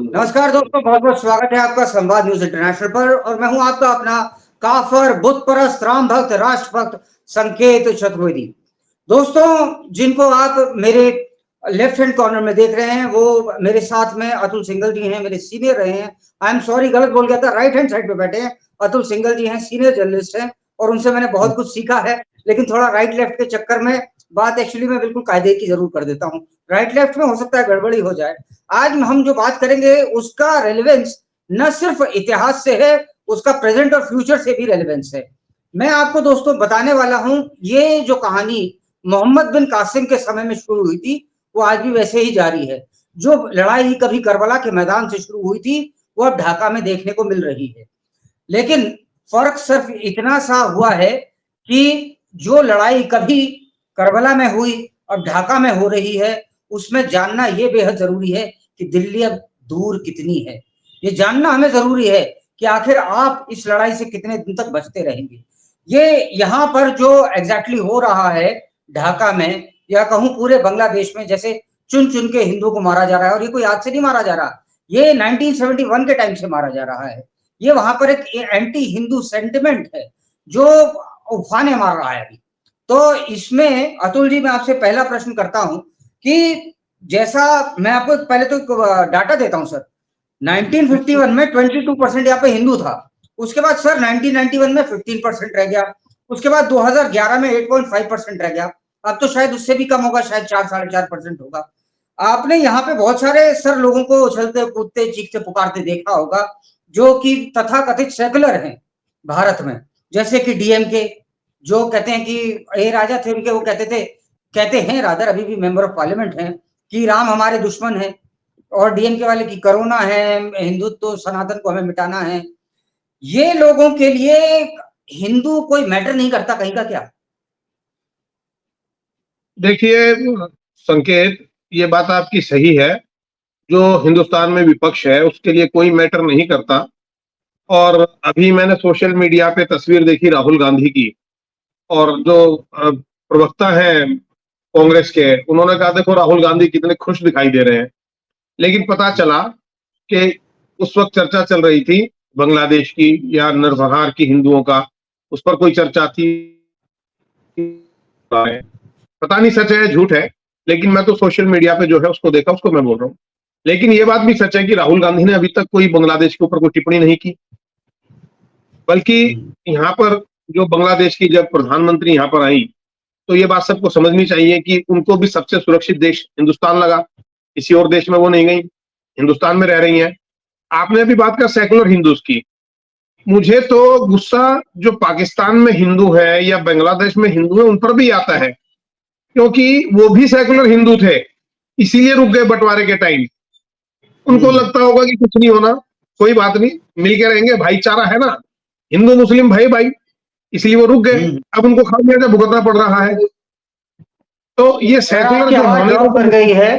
नमस्कार दोस्तों, बहुत बहुत स्वागत है आपका संवाद न्यूज इंटरनेशनल पर। और मैं हूं आपका अपना काफर बुत परस्त राम भक्त राष्ट्रभक्त संकेत चतुर्वेदी। दोस्तों, जिनको आप मेरे लेफ्ट हैंड कॉर्नर में देख रहे हैं वो मेरे साथ में अतुल सिंघल जी हैं, मेरे सीनियर रहे हैं। आई एम सॉरी, गलत बोल गया था, राइट हैंड साइड पे बैठे हैं अतुल सिंघल जी हैं, सीनियर जर्नलिस्ट हैं और उनसे मैंने बहुत कुछ सीखा है। लेकिन थोड़ा राइट लेफ्ट के चक्कर में बात एक्चुअली मैं बिल्कुल कायदे की जरूर कर देता हूँ। राइट लेफ्ट में हो सकता है गड़बड़ी हो जाए। आज हम जो बात करेंगे उसका रेलेवेंस न सिर्फ इतिहास से है, उसका प्रेजेंट और फ्यूचर से भी रेलेवेंस है। मैं आपको दोस्तों बताने वाला हूं, ये जो कहानी मोहम्मद बिन कासिम के समय में शुरू हुई थी वो आज भी वैसे ही जारी है। जो लड़ाई कभी करबला के मैदान से शुरू हुई थी वो अब ढाका में देखने को मिल रही है। लेकिन फर्क सिर्फ इतना सा हुआ है कि जो लड़ाई कभी करबला में हुई और ढाका में हो रही है, उसमें जानना यह बेहद जरूरी है कि दिल्ली अब दूर कितनी है। ये जानना हमें जरूरी है कि आखिर आप इस लड़ाई से कितने दिन तक बचते रहेंगे। ये यहाँ पर जो एग्जैक्टली हो रहा है ढाका में या कहूं पूरे बांग्लादेश में, जैसे चुन चुन के हिंदुओं को मारा जा रहा है, और ये कोई आज से नहीं मारा जा रहा, ये 1971 के टाइम से मारा जा रहा है। ये वहां पर एक एंटी हिंदू सेंटिमेंट है जो उफाने मार रहा है अभी। तो इसमें अतुल जी, मैं आपसे पहला प्रश्न करता हूं कि जैसा मैं आपको पहले तो डाटा देता हूं सर। 1951 में 22% यहाँ पे हिंदू था। उसके बाद सर 1991 में 15% रह गया। उसके बाद 2011 में 8.5% रह गया। अब तो शायद उससे भी कम होगा, शायद 4-4.5% होगा। आपने यहाँ पे बहुत सारे सर लोगों को उछलते कूदते चीखते पुकारते देखा होगा जो कि तथाकथित सेकुलर हैं भारत में, जैसे कि डीएमके, जो कहते हैं कि ए राजा थे उनके, वो कहते हैं रादर, अभी भी मेंबर ऑफ पार्लियामेंट हैं, कि राम हमारे दुश्मन है। और डीएमके वाले की करोना है, हिंदुत्व सनातन को हमें मिटाना है। ये लोगों के लिए हिंदू कोई मैटर नहीं करता कहीं का क्या? देखिए संकेत, ये बात आपकी सही है। जो हिंदुस्तान में विपक्ष है उसके लिए कोई मैटर नहीं करता। और अभी मैंने सोशल मीडिया पे तस्वीर देखी राहुल गांधी की, और जो प्रवक्ता है कांग्रेस के, उन्होंने कहा देखो राहुल गांधी कितने खुश दिखाई दे रहे हैं। लेकिन पता चला कि उस वक्त चर्चा चल रही थी बांग्लादेश की या नरसंहार की हिंदुओं का, उस पर कोई चर्चा थी। पता नहीं सच है झूठ है, लेकिन मैं तो सोशल मीडिया पे जो है उसको देखा, उसको मैं बोल रहा हूँ। लेकिन ये बात भी सच है कि राहुल गांधी ने अभी तक कोई बांग्लादेश के ऊपर कोई टिप्पणी नहीं की, बल्कि यहाँ पर जो बांग्लादेश की जब प्रधानमंत्री यहाँ पर आई तो ये बात सबको समझनी चाहिए कि उनको भी सबसे सुरक्षित देश हिंदुस्तान लगा। किसी और देश में वो नहीं गई, हिंदुस्तान में रह रही हैं। आपने अभी बात कर सेकुलर हिंदूज की, मुझे तो गुस्सा जो पाकिस्तान में हिंदू है या बांग्लादेश में हिंदू है उन पर भी आता है, क्योंकि वो भी सेकुलर हिंदू थे, इसीलिए रुक गए बंटवारे के टाइम। उनको लगता होगा कि कुछ नहीं होना, कोई बात नहीं, मिलके रहेंगे, भाईचारा है ना, हिंदू मुस्लिम भाई भाई, इसलिए वो रुक गए। अब उनको खामियाजा भुगतना पड़ रहा है। तो ये सेकुलर जो ड्रॉप कर गई है,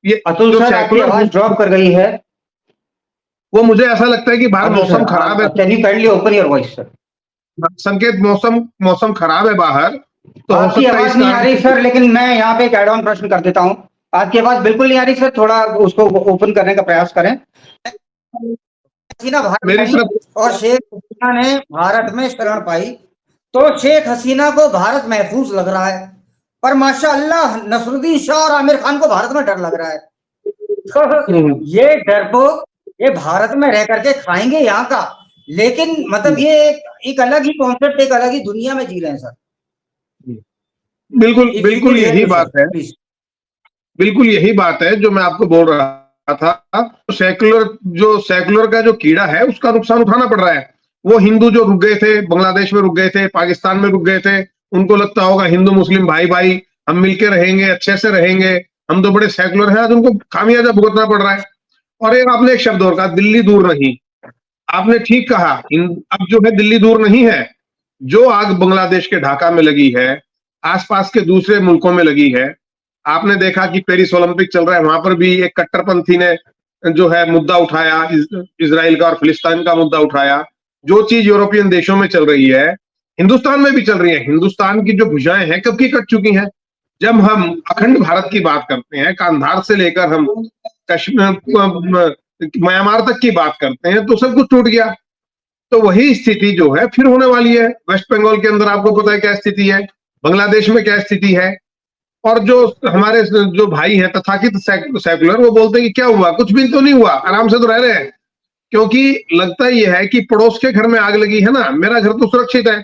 ये अतुल सर आपकी आवाज ड्रॉप कर गई है। वो मुझे ऐसा लगता है कि बाहर मौसम खराब है। Can you kindly open your voice sir? संकेत, मौसम खराब है बाहर, तो आपकी आवाज नहीं आ रही सर। लेकिन मैं यहाँ पे एक एड ऑन प्रश्न कर देता हूँ, आपकी आवाज बिल्कुल नहीं आ रही सर, थोड़ा उसको ओपन करने का प्रयास करें। हसीना भारत और शेख हसीना ने भारत में शरण पाई, तो शेख हसीना को भारत महफूज लग रहा है, पर माशाअल्लाह नसरुद्दीन शाह और आमिर खान को भारत में डर लग रहा है। तो ये डरपोक ये भारत में रह करके खाएंगे यहाँ का, लेकिन मतलब ये एक अलग ही कॉन्सेप्ट, एक अलग ही दुनिया में जी रहे हैं सर। बिल्कुल यही बात है, बिल्कुल यही बात है जो मैं आपको बोल रहा था। सेकुलर का जो कीड़ा है उसका नुकसान उठाना पड़ रहा है। वो हिंदू जो रुक गए थे, बांग्लादेश में रुक गए थे, पाकिस्तान में रुक गए थे, उनको लगता होगा हिंदू मुस्लिम भाई भाई, हम मिलके रहेंगे, अच्छे से रहेंगे, हम तो बड़े सेकुलर हैं। आज उनको खामियाजा भुगतना पड़ रहा है। और आपने एक शब्द और कहा, दिल्ली दूर नहीं। आपने ठीक कहा, अब जो है दिल्ली दूर नहीं है। जो आग बांग्लादेश के ढाका में लगी है, आसपास के दूसरे मुल्कों में लगी है। आपने देखा कि पेरिस ओलंपिक चल रहा है, वहां पर भी एक कट्टरपंथी ने जो है मुद्दा उठाया, इजराइल का और फिलिस्तीन का मुद्दा उठाया। जो चीज यूरोपियन देशों में चल रही है हिंदुस्तान में भी चल रही है। हिंदुस्तान की जो भुजाएं हैं कब की कट चुकी हैं। जब हम अखंड भारत की बात करते हैं, कांधार से लेकर हम कश्मीर म्यांमार तक की बात करते हैं, तो सब कुछ टूट गया। तो वही स्थिति जो है फिर होने वाली है। वेस्ट बंगाल के अंदर आपको पता है क्या स्थिति है, बांग्लादेश में क्या स्थिति है। और जो हमारे जो भाई हैं तथाकथित सेकुलर, वो बोलते हैं कि क्या हुआ, कुछ भी तो नहीं हुआ, आराम से तो रह रहे हैं। क्योंकि लगता यह है कि पड़ोस के घर में आग लगी है ना, मेरा घर तो सुरक्षित है,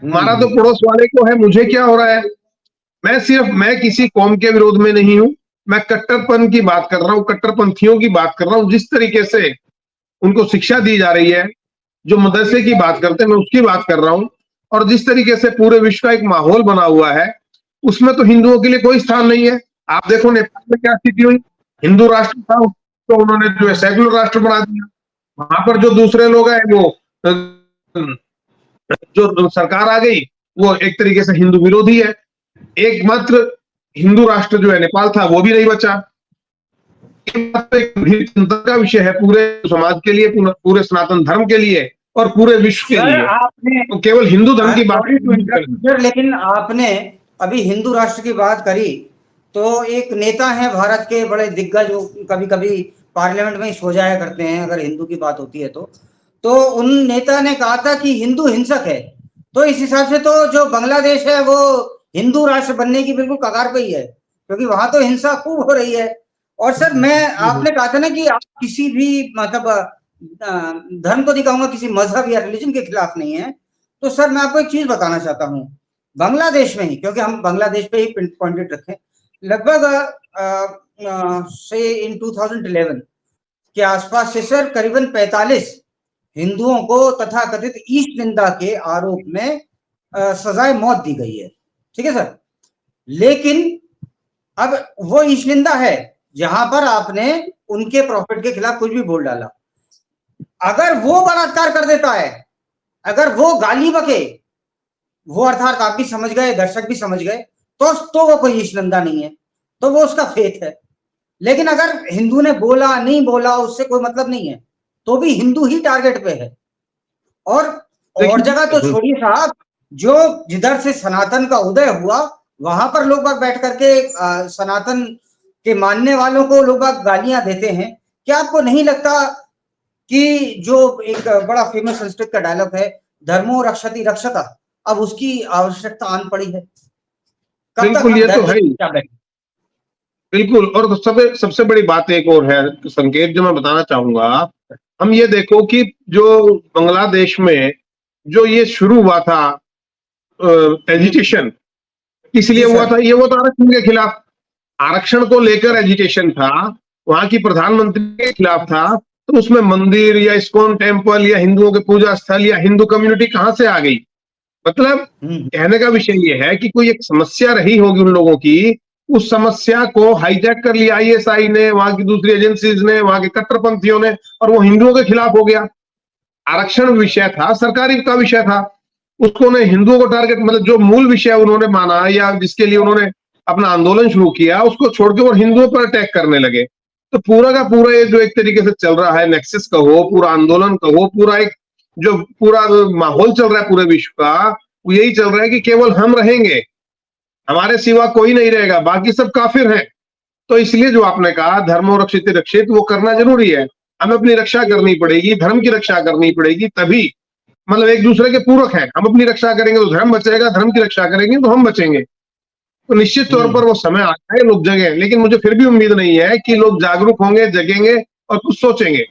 हमारा तो पड़ोस वाले को है, मुझे क्या हो रहा है। मैं किसी कौम के विरोध में नहीं हूं, मैं कट्टरपन की बात कर रहा हूं, कट्टरपंथियों की बात कर रहा हूं। जिस तरीके से उनको शिक्षा दी जा रही है, जो मदरसे की बात करते हैं, मैं उसकी बात कर रहा हूं। और जिस तरीके से पूरे विश्व का एक माहौल बना हुआ है, उसमें तो हिंदुओं के लिए कोई स्थान नहीं है। आप देखो नेपाल में क्या स्थिति हुई, हिंदू राष्ट्र था तो उन्होंने जो है सेकुलर राष्ट्र बना दिया। वहां पर जो दूसरे लोग हैं, वो जो सरकार आ गई, वो एक तरीके से हिंदू विरोधी है। एकमात्र हिंदू राष्ट्र जो है नेपाल था, वो भी नहीं बचा। एक चिंता का विषय है पूरे समाज के लिए, पूरे सनातन धर्म के लिए और पूरे विश्व के लिए। आपने तो केवल हिंदू धर्म की बात, लेकिन आपने अभी हिंदू राष्ट्र की बात करी, तो एक नेता है भारत के बड़े दिग्गज, जो कभी कभी पार्लियामेंट में सो जाया करते हैं अगर हिंदू की बात होती है तो उन नेता ने कहा था कि हिंदू हिंसक है। तो इस हिसाब से तो जो बांग्लादेश है वो हिंदू राष्ट्र बनने की बिल्कुल कगार पे ही है, क्योंकि वहां तो हिंसा खूब हो रही है। और सर आपने कहा था ना कि आप किसी भी मतलब धर्म को नहीं कहूंगा, किसी मजहब या रिलीजन के खिलाफ नहीं है। तो सर मैं आपको एक चीज बताना चाहता हूँ, बांग्लादेश में ही, क्योंकि हम बांग्लादेश पे ही पॉइंटेड रखें, लगभग से इन 2011 के आसपास से सर करीबन 45 हिंदुओं को तथाकथित ईस्ट निंदा के आरोप में सजाए मौत दी गई है। ठीक है सर, लेकिन अब वो ईस्ट निंदा है जहां पर आपने उनके प्रॉफिट के खिलाफ कुछ भी बोल डाला। अगर वो बलात्कार कर देता है, अगर वो गाली बके, वो अर्थात आप भी समझ गए, दर्शक भी समझ गए, तो वो कोई ईस्ट निंदा नहीं है, तो वो उसका फेथ है। लेकिन अगर हिंदू ने बोला नहीं बोला, उससे कोई मतलब नहीं है, तो भी हिंदू ही टारगेट पे है। और जगह तो छोड़िए साहब, जो जिधर से सनातन का उदय हुआ, वहां पर लोग बाग बैठ करके सनातन के मानने वालों को लोग बाग गालियां देते हैं। क्या आपको नहीं लगता कि जो एक बड़ा फेमस संस्कृत का डायलॉग है, धर्मो रक्षति रक्षता, अब उसकी आवश्यकता आन पड़ी है? कब तक ये तो है बिल्कुल। और सबसे बड़ी बात एक और है, संकेत जो मैं बताना चाहूंगा, हम ये देखो कि जो बांग्लादेश में जो ये शुरू हुआ था एजिटेशन, इसलिए हुआ था, ये वो तो आरक्षण के खिलाफ, आरक्षण को लेकर एजिटेशन था, वहां की प्रधानमंत्री के खिलाफ था। तो उसमें मंदिर या इस्कॉन टेम्पल या हिंदुओं के पूजा स्थल या हिंदू कम्युनिटी कहां से आ गई? मतलब कहने का विषय ये है कि कोई एक समस्या रही होगी उन लोगों की, उस समस्या को हाईजैक कर लिया आईएसआई ने, वहां की दूसरी एजेंसीज ने, वहां के कट्टरपंथियों ने, और वो हिंदुओं के खिलाफ हो गया। आरक्षण विषय था, सरकारी का विषय था, उसको ने हिंदुओं को टारगेट, मतलब जो मूल विषय उन्होंने माना या जिसके लिए उन्होंने अपना आंदोलन शुरू किया, उसको छोड़ के वो हिंदुओं पर अटैक करने लगे। तो पूरा का पूरा ये जो एक तरीके से चल रहा है, नेक्सस कहो, पूरा आंदोलन कहो, पूरा एक जो पूरा माहौल चल रहा है पूरे विश्व का, वो यही चल रहा है कि केवल हम रहेंगे, हमारे सिवा कोई नहीं रहेगा, बाकी सब काफिर हैं। तो इसलिए जो आपने कहा धर्मो रक्षित रक्षित, वो करना जरूरी है। हमें अपनी रक्षा करनी पड़ेगी, धर्म की रक्षा करनी पड़ेगी, तभी मतलब एक दूसरे के पूरक हैं। हम अपनी रक्षा करेंगे तो धर्म बचेगा, धर्म की रक्षा करेंगे तो हम बचेंगे। तो निश्चित तौर पर वो समय आता है, लोग जगें, लेकिन मुझे फिर भी उम्मीद नहीं है कि लोग जागरूक होंगे, जगेंगे और कुछ सोचेंगे।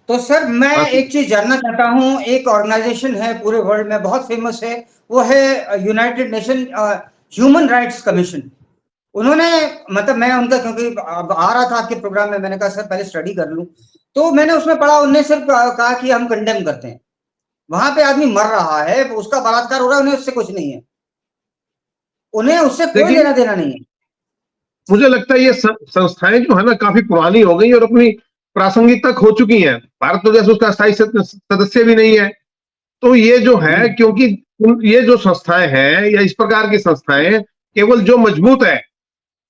तो सर मैं एक चीज जानना चाहता हूं, एक ऑर्गेनाइजेशन है पूरे वर्ल्ड में बहुत फेमस है, वो है United nation human rights commission. उन्होंने मतलब मैं उनका, क्योंकि अब आ रहा था आपके प्रोग्राम में, मैंने कहा सर पहले स्टडी कर लूं, तो मैंने उसमें पढ़ा, उन्होंने सिर्फ कहा कि हम कंडेम करते हैं, वहां पे आदमी मर रहा है, उसका बलात्कार हो रहा है, उन्हें उससे कुछ नहीं है, उन्हें उससे कोई लेना देना नहीं है। मुझे लगता है ये संस्थाएं जो है ना काफी पुरानी हो गई और अपनी प्रासंगिकता खो चुकी हैं। भारत तो जैसे उसका स्थायी सदस्य भी नहीं है। तो ये जो है, क्योंकि ये जो संस्थाएं हैं या इस प्रकार की संस्थाएं, केवल जो मजबूत है,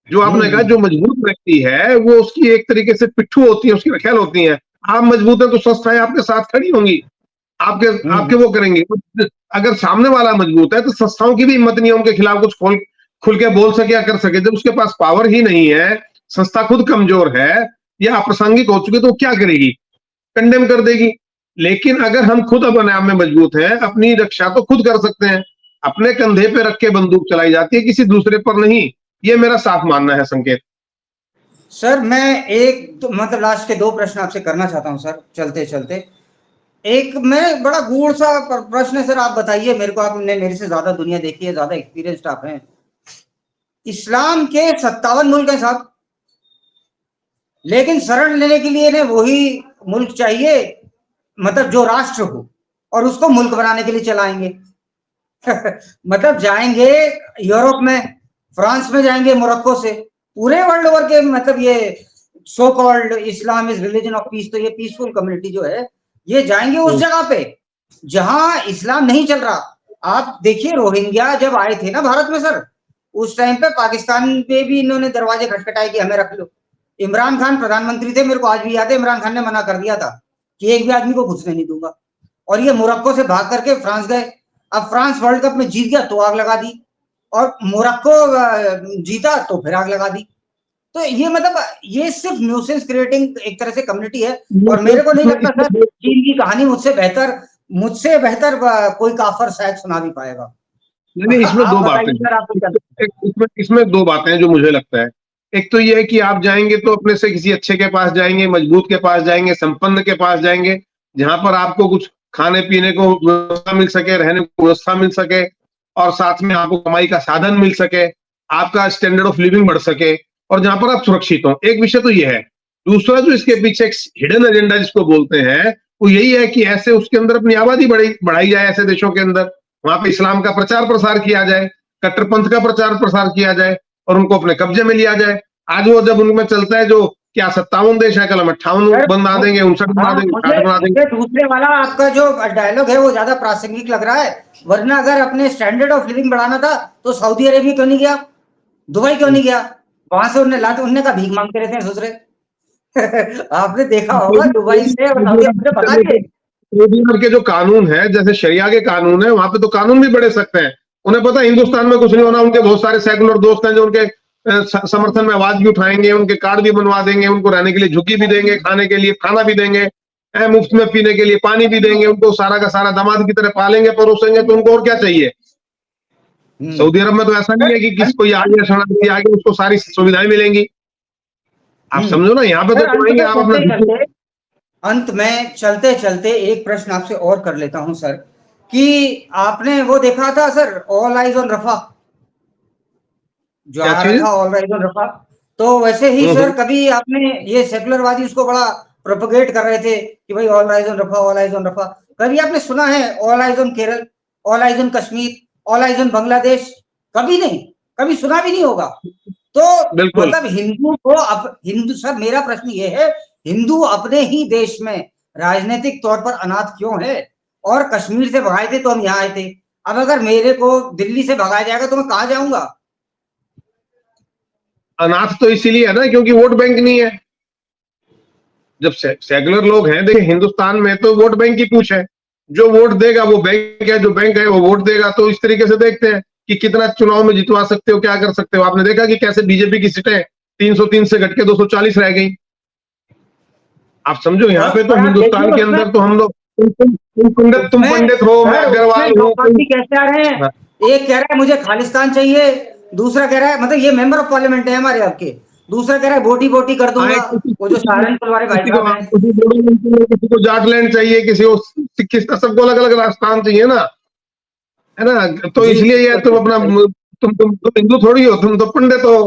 जो आपने कहा जो मजबूत व्यक्ति है, वो उसकी एक तरीके से पिट्ठू होती है, उसकी रखेल होती है। आप मजबूत है तो संस्थाएं आपके साथ खड़ी होंगी, आपके वो करेंगे। अगर सामने वाला मजबूत है तो संस्थाओं की भी हिम्मत नहीं है उनके खिलाफ कुछ खुल के बोल सके या कर सके। जब उसके पास पावर ही नहीं है संस्था खुद कमजोर है या अप्रासंगिक हो चुकी तो क्या करेगी? कंडेम कर देगी। लेकिन अगर हम खुद अपने आप में मजबूत हैं, अपनी रक्षा तो खुद कर सकते हैं। अपने कंधे पे रख के बंदूक चलाई जाती है, किसी दूसरे पर नहीं। ये मेरा साफ मानना है संकेत। सर मैं एक मतलब लास्ट के 2 प्रश्न आपसे करना चाहता हूं सर, चलते चलते। एक मैं बड़ा गूढ़ सा प्रश्न है सर, आप बताइए मेरे को, आपने मेरे से ज्यादा दुनिया देखी है, ज्यादा एक्सपीरियंस्ड आप हैं। इस्लाम के 57 मुल्क हैं साहब, लेकिन शरण लेने के लिए ने वही मुल्क चाहिए, मतलब जो राष्ट्र हो, और उसको मुल्क बनाने के लिए चलाएंगे। मतलब जाएंगे यूरोप में, फ्रांस में जाएंगे, मोरक्को से, पूरे वर्ल्ड ओवर के, मतलब ये so called Islam is religion of peace, तो ये पीसफुल कम्युनिटी जो है ये जाएंगे उस जगह पे जहां इस्लाम नहीं चल रहा। आप देखिए रोहिंग्या जब आए थे ना भारत में सर, उस टाइम पे पाकिस्तान पे भी इन्होंने दरवाजे खटखटाए कि हमें रख लो। इमरान खान प्रधानमंत्री थे, मेरे को आज भी याद है, इमरान खान ने मना कर दिया था कि एक भी आदमी को घुसने नहीं दूंगा, और ये मोरक्को से भाग करके फ्रांस गए। अब फ्रांस वर्ल्ड कप में जीत गया तो आग लगा दी, और मोरक्को जीता तो फिर आग लगा दी। तो ये मतलब ये सिर्फ न्यूसेंस क्रिएटिंग एक तरह से कम्युनिटी है, और मेरे को नहीं लगता सर कि इनकी कहानी मुझसे बेहतर कोई काफर शायद सुना भी पाएगा। नहीं, इसमें 2 बातें, इसमें 2 बातें जो मुझे लगता है। एक तो ये है कि आप जाएंगे तो अपने से किसी अच्छे के पास जाएंगे, मजबूत के पास जाएंगे, संपन्न के पास जाएंगे, जहां पर आपको कुछ खाने पीने को व्यवस्था मिल सके, रहने को व्यवस्था मिल सके, और साथ में आपको कमाई का साधन मिल सके, आपका स्टैंडर्ड ऑफ लिविंग बढ़ सके, और जहां पर आप सुरक्षित हो। एक विषय तो ये है। दूसरा जो इसके पीछे एक हिडन एजेंडा जिसको बोलते हैं, वो यही है कि ऐसे उसके अंदर अपनी आबादी बढ़ाई जाए, ऐसे देशों के अंदर वहां पे इस्लाम का प्रचार प्रसार किया जाए, कट्टरपंथ का प्रचार प्रसार किया जाए, और उनको अपने कब्जे में लिया जाए। आज वो जब उनमें चलता है जो क्या 57 देश है, कल हम 58 बना देंगे, 59 बना देंगे, 60 बना देंगे। दूसरे वाला आपका जो डायलॉग है वो ज्यादा प्रासंगिक लग रहा है, वरना अगर अपने स्टैंडर्ड ऑफ लिविंग बढ़ाना था तो सऊदी अरेबिया क्यों नहीं गया, दुबई क्यों नहीं गया? वहां से उनने का भीख मांगते रहते हैं दूसरे। आपने देखा होगा दुबई से सऊदी अरब भगा के जो कानून है, जैसे शरिया के कानून है, वहां पे तो कानून भी बड़े सख्त हैं। उन्हें पता है हिंदुस्तान में कुछ नहीं होना। उनके बहुत सारे सेकुलर दोस्त हैं जो उनके समर्थन में आवाज भी उठाएंगे, उनके कार्ड भी बनवा देंगे, उनको रहने के लिए झुग्गी भी देंगे, खाने के लिए खाना भी देंगे, मुफ्त में पीने के लिए पानी भी देंगे, उनको सारा का सारा दामाद की तरह पालेंगे, परोसेंगे। तो उनको और क्या चाहिए? सऊदी अरब में तो ऐसा नहीं है कि किसी कोई आगे शरणार्थी आगे उसको सारी सुविधाएं मिलेंगी। आप समझो ना, यहाँ पे तो आएंगे आप अपना। अंत में चलते चलते एक प्रश्न आपसे और कर लेता हूं सर, कि आपने वो देखा था सर ऑल आइज ऑन रफा, जो आ रहा था ऑल आइज ऑन रफा? तो वैसे ही सर कभी आपने, ये सेकुलरवादी उसको बड़ा प्रोपोगेट कर रहे थे कि भाई all eyes on Rafah, all eyes on Rafah, कभी आपने सुना है all eyes on Kerala, all eyes on Kashmir, all eyes on Bangladesh? कभी नहीं, कभी सुना भी नहीं होगा। तो मतलब हिंदू सर, मेरा प्रश्न ये है, हिंदू अपने ही देश में राजनीतिक तौर पर अनाथ क्यों है? और कश्मीर से भगाए थे तो हम यहाँ आए थे, अब अगर मेरे को दिल्ली से भगाया जाएगा तो मैं कहाँ जाऊंगा? अनाथ तो इसीलिए है ना क्योंकि वोट बैंक नहीं है। जब सेकुलर लोग हैं, देखिए हिंदुस्तान में तो वोट बैंक की पूछ है, जो वोट देगा वो बैंक है, जो बैंक है वो वोट देगा। तो इस तरीके से देखते हैं कि कितना चुनाव में जितवा सकते हो, क्या कर सकते हो। आपने देखा कि कैसे बीजेपी की सीटें 303 से घट के 240 रह गई। आप समझो, यहाँ पे तो हिंदुस्तान के अंदर तो हम लोग, तुम पंडित हो, मैं अग्रवाल हूँ, कैसे आ रहे हैं? एक कह रहा है मुझे खालिस्तान चाहिए, दूसरा कह रहा है, मतलब ये मेंबर ऑफ पार्लियामेंट है हमारे आपके, दूसरा कह रहा है बोटी बोटी कर दूंगा। वो जो सहारनपुर वाले भाई साहब हैं, किसी को जाटलैंड चाहिए, किसी को सिक्किस्तान, सबको अलग अलग राजस्थान चाहिए ना, है ना। तो इसलिए ये तुम अपना, तुम हिंदू थोड़ी हो, तुम तो पंडित हो,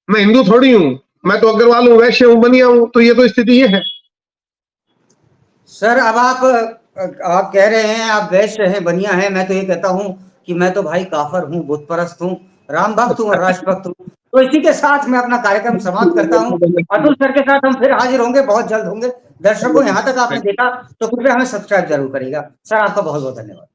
मैं हिंदू थोड़ी हूँ, मैं तो अग्रवाल हूँ, वैश्य हूँ, बनिया हूँ। तो ये तो स्थिति ये है सर। अब आप कह रहे हैं आप वैश्य हैं, बनिया हैं, मैं तो ये कहता हूँ कि मैं तो भाई काफर हूँ, बुत परस्त हूँ, राम भक्त हूँ और राष्ट्रभक्त हूँ। तो इसी के साथ मैं अपना कार्यक्रम समाप्त करता हूँ। अतुल सर के साथ हम फिर हाजिर होंगे, बहुत जल्द होंगे। दर्शकों, यहाँ तक आपने देखा तो कृपया हमें सब्सक्राइब जरूर करिएगा। सर आपका बहुत बहुत धन्यवाद।